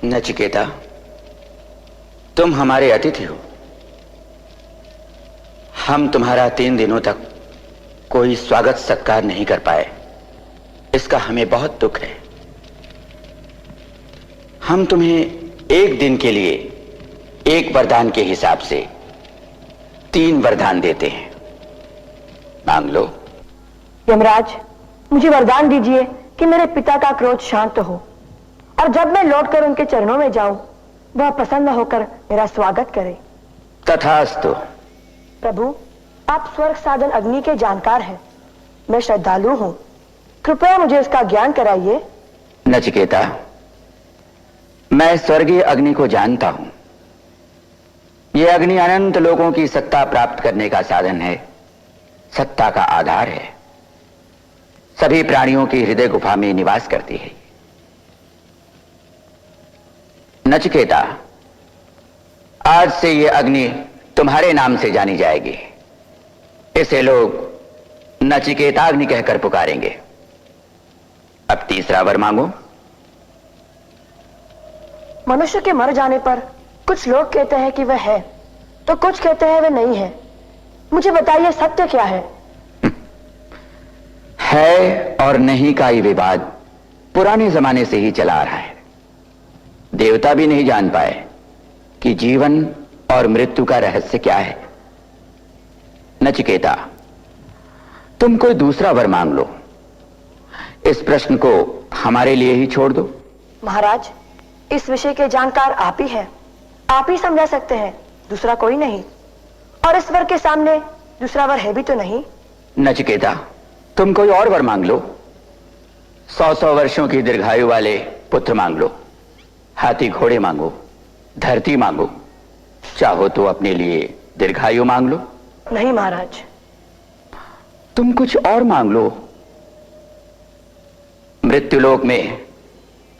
नचिकेता, तुम हमारे अतिथि हो। हम तुम्हारा 3 दिनों तक कोई स्वागत सत्कार नहीं कर पाए, इसका हमें बहुत दुख है। हम तुम्हें 1 दिन के लिए 1 वरदान के हिसाब से 3 वरदान देते हैं, मांग लो। यमराज, मुझे वरदान दीजिए कि मेरे पिता का क्रोध शांत हो और जब मैं लौटकर उनके चरणों में जाऊं, वह प्रसन्न होकर मेरा स्वागत करे। तथास्तु। प्रभु, आप स्वर्ग साधन अग्नि के जानकार हैं। मैं श्रद्धालु हूं, कृपया मुझे इसका ज्ञान कराइए। नचिकेता, मैं स्वर्गीय अग्नि को जानता हूं। यह अग्नि अनंत लोगों की सत्ता प्राप्त करने का साधन है, सत्ता का आधार है। सभी प्राणियों की हृदय गुफा में निवास करती है। नचिकेता, आज से यह अग्नि तुम्हारे नाम से जानी जाएगी। इसे लोग नचिकेताग्नि कहकर पुकारेंगे। अब तीसरा वर मांगो। मनुष्य के मर जाने पर कुछ लोग कहते हैं कि वह है, तो कुछ कहते हैं वह नहीं है। मुझे बताइए, सत्य क्या है? है और नहीं का ये विवाद पुराने जमाने से ही चला आ रहा है। देवता भी नहीं जान पाए कि जीवन और मृत्यु का रहस्य क्या है। नचिकेता, तुम कोई दूसरा वर मांग लो। इस प्रश्न को हमारे लिए ही छोड़ दो। महाराज, इस विषय के जानकार आप ही हैं। आप ही समझा सकते हैं, दूसरा कोई नहीं। और इस वर के सामने दूसरा वर है भी तो नहीं। नचिकेता, तुम कोई और वर मांग लो। 100 वर्षों की दीर्घायु वाले पुत्र मांग लो। हाथी घोड़े मांगो, धरती मांगो, चाहो तो अपने लिए दीर्घायु मांग लो। नहीं महाराज। तुम कुछ और मांग लो। मृत्युलोक में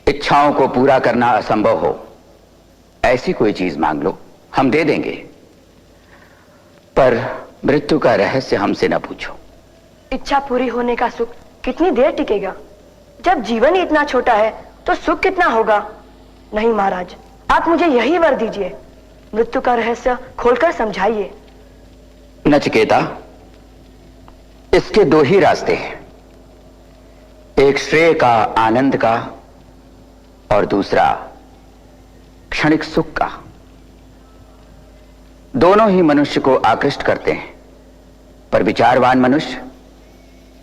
इच्छाओं को पूरा करना असंभव हो, ऐसी कोई चीज मांग लो, हम दे देंगे। पर मृत्यु का रहस्य हमसे न पूछो। इच्छा पूरी होने का सुख कितनी देर टिकेगा? जब जीवन ही इतना छोटा है तो सुख कितना होगा? नहीं महाराज, आप मुझे यही वर दीजिए। मृत्यु का रहस्य खोलकर समझाइए। नचिकेता, इसके 2 ही रास्ते हैं, एक श्रेय का, आनंद का, और दूसरा क्षणिक सुख का। दोनों ही मनुष्य को आकृष्ट करते हैं, पर विचारवान मनुष्य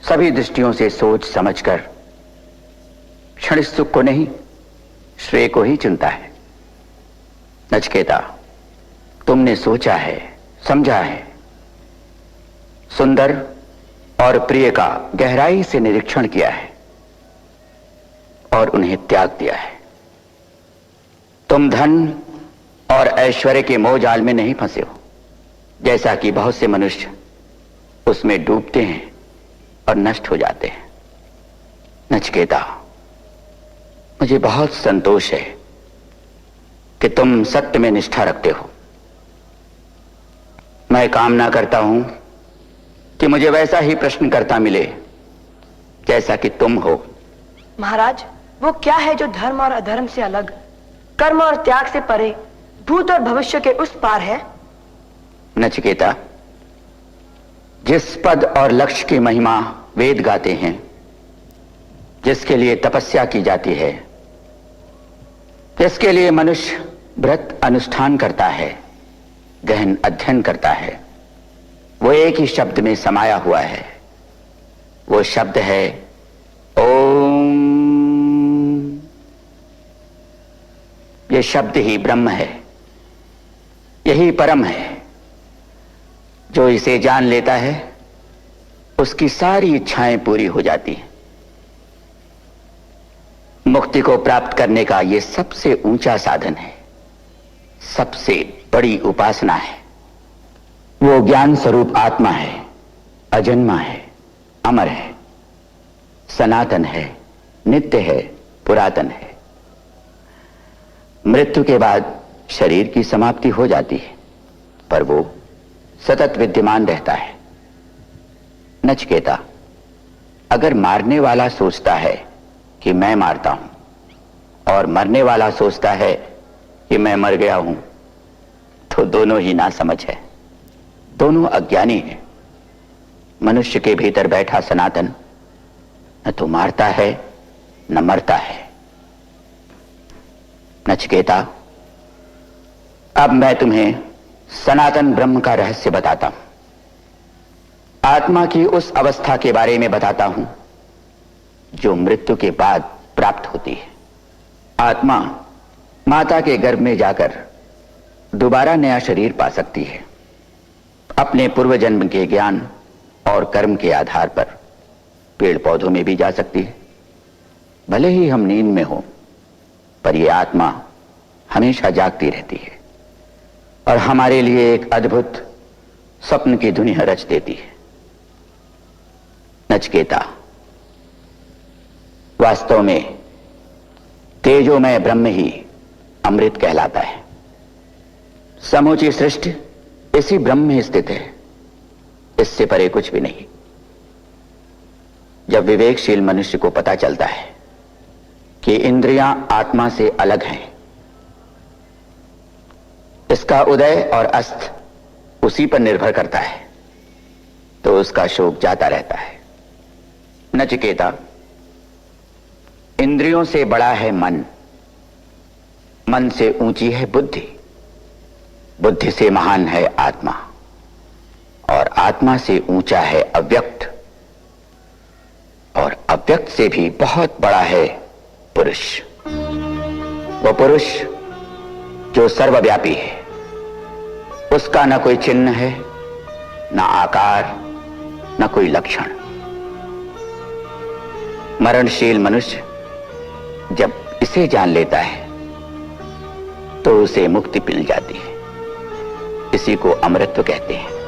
सभी दृष्टियों से सोच समझकर क्षणिक सुख को नहीं, श्रेय को ही चुनता है। नचिकेता, तुमने सोचा है, समझा है, सुंदर और प्रिय का गहराई से निरीक्षण किया है और उन्हें त्याग दिया है। तुम धन और ऐश्वर्य के मोह जाल में नहीं फंसे हो, जैसा कि बहुत से मनुष्य उसमें डूबते हैं और नष्ट हो जाते हैं। नचिकेता, मुझे बहुत संतोष है कि तुम सत्य में निष्ठा रखते हो। मैं कामना करता हूं कि मुझे वैसा ही प्रश्नकर्ता मिले जैसा कि तुम हो। महाराज, वो क्या है जो धर्म और अधर्म से अलग, कर्म और त्याग से परे, भूत और भविष्य के उस पार है? नचिकेता, जिस पद और लक्ष्य की महिमा वेद गाते हैं, जिसके लिए तपस्या की जाती है, जिसके लिए मनुष्य व्रत अनुष्ठान करता है, गहन अध्ययन करता है, वो एक ही शब्द में समाया हुआ है। वो शब्द है ओम। ये शब्द ही ब्रह्म है, यही परम है। जो इसे जान लेता है उसकी सारी इच्छाएं पूरी हो जाती हैं। मुक्ति को प्राप्त करने का यह सबसे ऊंचा साधन है, सबसे बड़ी उपासना है। वो ज्ञान स्वरूप आत्मा है, अजन्मा है, अमर है, सनातन है, नित्य है, पुरातन है। मृत्यु के बाद शरीर की समाप्ति हो जाती है, पर वो सतत विद्यमान रहता है। नचिकेता, अगर मारने वाला सोचता है कि मैं मारता हूं और मरने वाला सोचता है कि मैं मर गया हूं, तो दोनों ही नासमझ है, दोनों अज्ञानी हैं। मनुष्य के भीतर बैठा सनातन न तो मारता है न मरता है। नचिकेता, अब मैं तुम्हें सनातन ब्रह्म का रहस्य बताता हूं, आत्मा की उस अवस्था के बारे में बताता हूं जो मृत्यु के बाद प्राप्त होती है। आत्मा माता के गर्भ में जाकर दोबारा नया शरीर पा सकती है। अपने पूर्व जन्म के ज्ञान और कर्म के आधार पर पेड़ पौधों में भी जा सकती है। भले ही हम नींद में हो, पर यह आत्मा हमेशा जागती रहती है और हमारे लिए एक अद्भुत स्वप्न की दुनिया रच देती है। नचिकेता, वास्तव में तेजोमय ब्रह्म ही अमृत कहलाता है। समूची सृष्टि इसी ब्रह्म में स्थित है, इससे परे कुछ भी नहीं। जब विवेकशील मनुष्य को पता चलता है कि इंद्रियां आत्मा से अलग हैं, इसका उदय और अस्त उसी पर निर्भर करता है, तो उसका शोक जाता रहता है। नचिकेता, इंद्रियों से बड़ा है मन, मन से ऊंची है बुद्धि, बुद्धि से महान है आत्मा, और आत्मा से ऊंचा है अव्यक्त, और अव्यक्त से भी बहुत बड़ा है पुरुष। वो पुरुष जो सर्वव्यापी है, उसका न कोई चिन्ह है, न आकार, न कोई लक्षण। मरणशील मनुष्य जब इसे जान लेता है तो उसे मुक्ति मिल जाती है। इसी को अमृत कहते हैं।